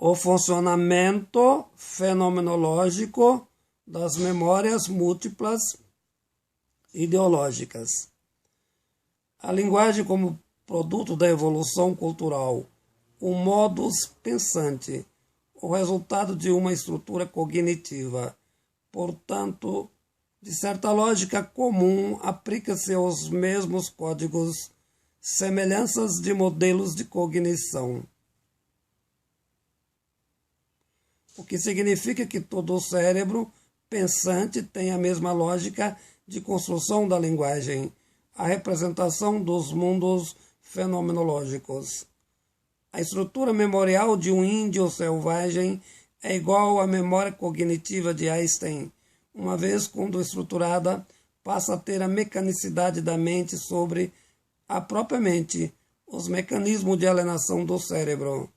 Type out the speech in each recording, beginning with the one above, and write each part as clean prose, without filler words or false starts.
o funcionamento fenomenológico das memórias múltiplas ideológicas. A linguagem como produto da evolução cultural, o modus pensante, o resultado de uma estrutura cognitiva. Portanto, de certa lógica comum, aplica-se aos mesmos códigos, semelhanças de modelos de cognição. O que significa que todo o cérebro pensante tem a mesma lógica de construção da linguagem, a representação dos mundos fenomenológicos. A estrutura memorial de um índio selvagem é igual à memória cognitiva de Einstein, uma vez quando estruturada, passa a ter a mecanicidade da mente sobre a própria mente, os mecanismos de alienação do cérebro.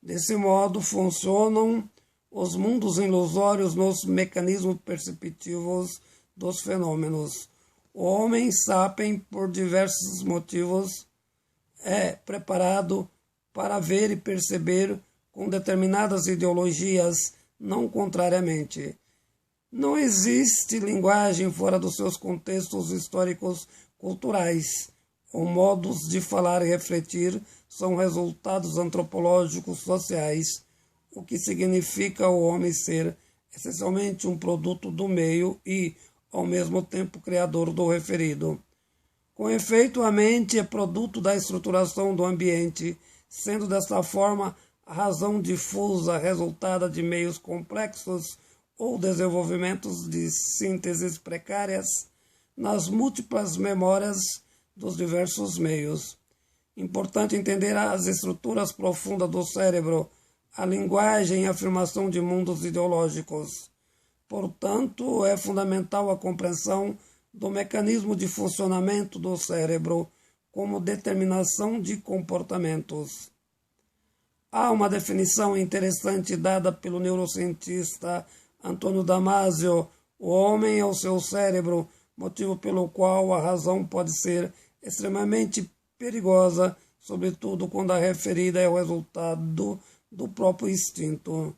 Desse modo, funcionam os mundos ilusórios nos mecanismos perceptivos dos fenômenos. O homem sapien, por diversos motivos, é preparado para ver e perceber com determinadas ideologias, não contrariamente. Não existe linguagem fora dos seus contextos históricos culturais. Os modos de falar e refletir são resultados antropológicos sociais, o que significa o homem ser essencialmente um produto do meio e, ao mesmo tempo, criador do referido. Com efeito, a mente é produto da estruturação do ambiente, sendo desta forma a razão difusa resultada de meios complexos ou desenvolvimentos de sínteses precárias nas múltiplas memórias dos diversos meios. Importante entender as estruturas profundas do cérebro, a linguagem e a afirmação de mundos ideológicos. Portanto, é fundamental a compreensão do mecanismo de funcionamento do cérebro como determinação de comportamentos. Há uma definição interessante dada pelo neurocientista Antônio Damasio: o homem é o seu cérebro, motivo pelo qual a razão pode ser extremamente perigosa, sobretudo quando a referida é o resultado do próprio instinto.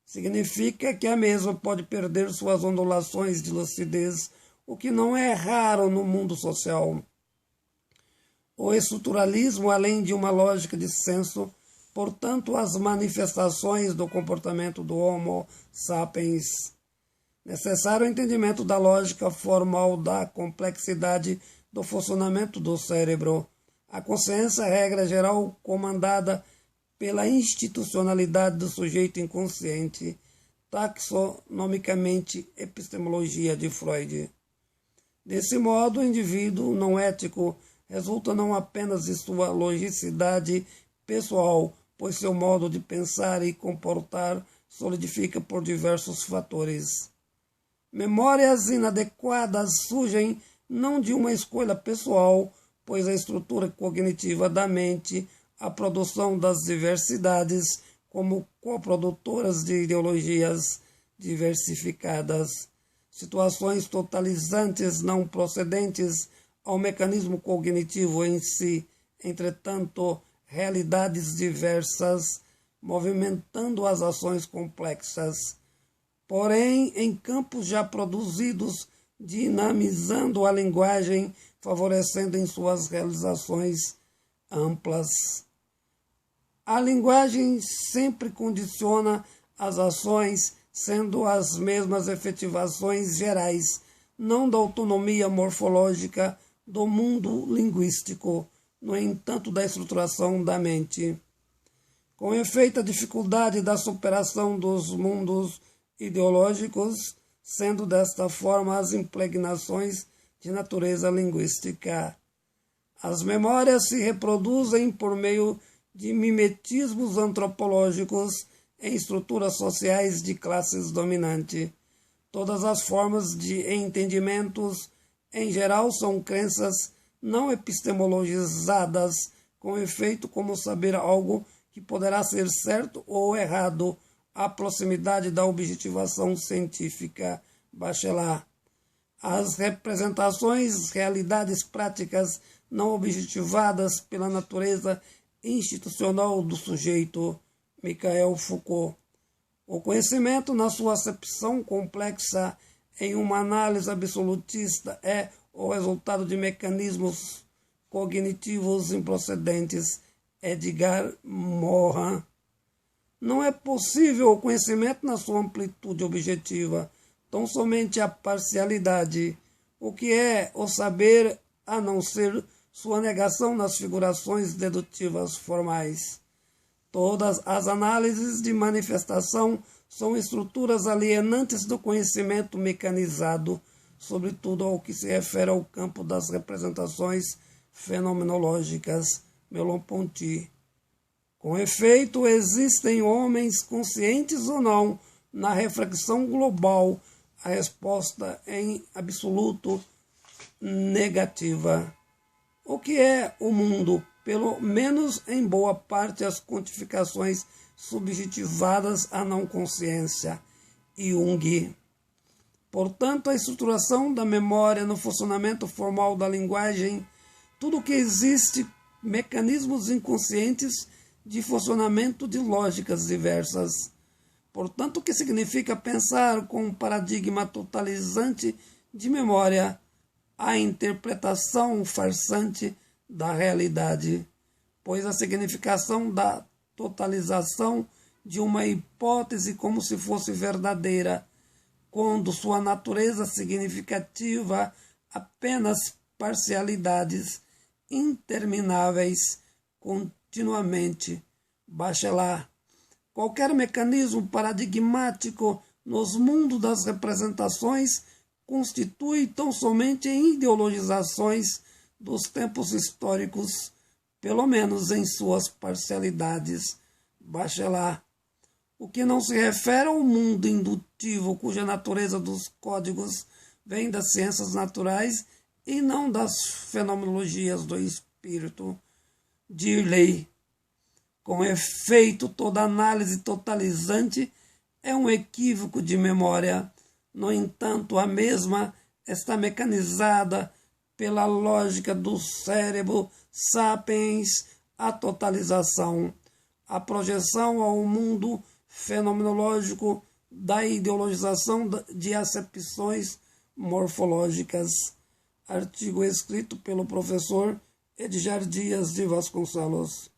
Significa que a mesma pode perder suas ondulações de lucidez, o que não é raro no mundo social. O estruturalismo, além de uma lógica de senso, portanto, as manifestações do comportamento do Homo sapiens. Necessário o entendimento da lógica formal da complexidade do funcionamento do cérebro. A consciência, regra geral, comandada pela institucionalidade do sujeito inconsciente, taxonomicamente epistemologia de Freud. Desse modo, o indivíduo não ético resulta não apenas de sua logicidade pessoal, pois seu modo de pensar e comportar solidifica por diversos fatores. Memórias inadequadas surgem não de uma escolha pessoal, pois a estrutura cognitiva da mente, a produção das diversidades como coprodutoras de ideologias diversificadas, situações totalizantes não procedentes ao mecanismo cognitivo em si, entretanto, realidades diversas, movimentando as ações complexas, porém, em campos já produzidos, dinamizando a linguagem, favorecendo em suas realizações amplas. A linguagem sempre condiciona as ações, sendo as mesmas efetivações gerais, não da autonomia morfológica do mundo linguístico, no entanto, da estruturação da mente. Com efeito, a dificuldade da superação dos mundos ideológicos, sendo desta forma as impregnações de natureza linguística. As memórias se reproduzem por meio de mimetismos antropológicos em estruturas sociais de classes dominantes. Todas as formas de entendimentos, em geral, são crenças não epistemologizadas, com efeito como saber algo que poderá ser certo ou errado, à proximidade da objetivação científica. Bachelard. As representações, realidades práticas não objetivadas pela natureza institucional do sujeito. Michel Foucault. O conhecimento, na sua acepção complexa, em uma análise absolutista, é o resultado de mecanismos cognitivos improcedentes. Edgar Morin. Não é possível o conhecimento na sua amplitude objetiva, tão somente a parcialidade. O que é o saber, a não ser sua negação nas figurações dedutivas formais? Todas as análises de manifestação são estruturas alienantes do conhecimento mecanizado, sobretudo ao que se refere ao campo das representações fenomenológicas. Merleau-Ponty. Com efeito, existem homens, conscientes ou não, na reflexão global, a resposta em absoluto negativa. O que é o mundo? Pelo menos em boa parte as quantificações subjetivadas à não consciência. Jung. Portanto, a estruturação da memória no funcionamento formal da linguagem, tudo o que existe, mecanismos inconscientes de funcionamento de lógicas diversas. Portanto, o que significa pensar com um paradigma totalizante de memória, a interpretação farsante da realidade, pois a significação da totalização de uma hipótese como se fosse verdadeira, quando sua natureza significativa apenas parcialidades intermináveis continuamente. Bachelard. Qualquer mecanismo paradigmático nos mundos das representações constitui tão somente ideologizações dos tempos históricos, pelo menos em suas parcialidades. Bachelard. O que não se refere ao mundo indutivo, cuja natureza dos códigos vem das ciências naturais e não das fenomenologias do espírito. Dirley. Com efeito, toda análise totalizante é um equívoco de memória. No entanto, a mesma está mecanizada pela lógica do cérebro sapiens, a totalização, a projeção ao mundo fenomenológico da ideologização de acepções morfológicas. Artigo escrito pelo professor Edgar Dias de Vasconcelos.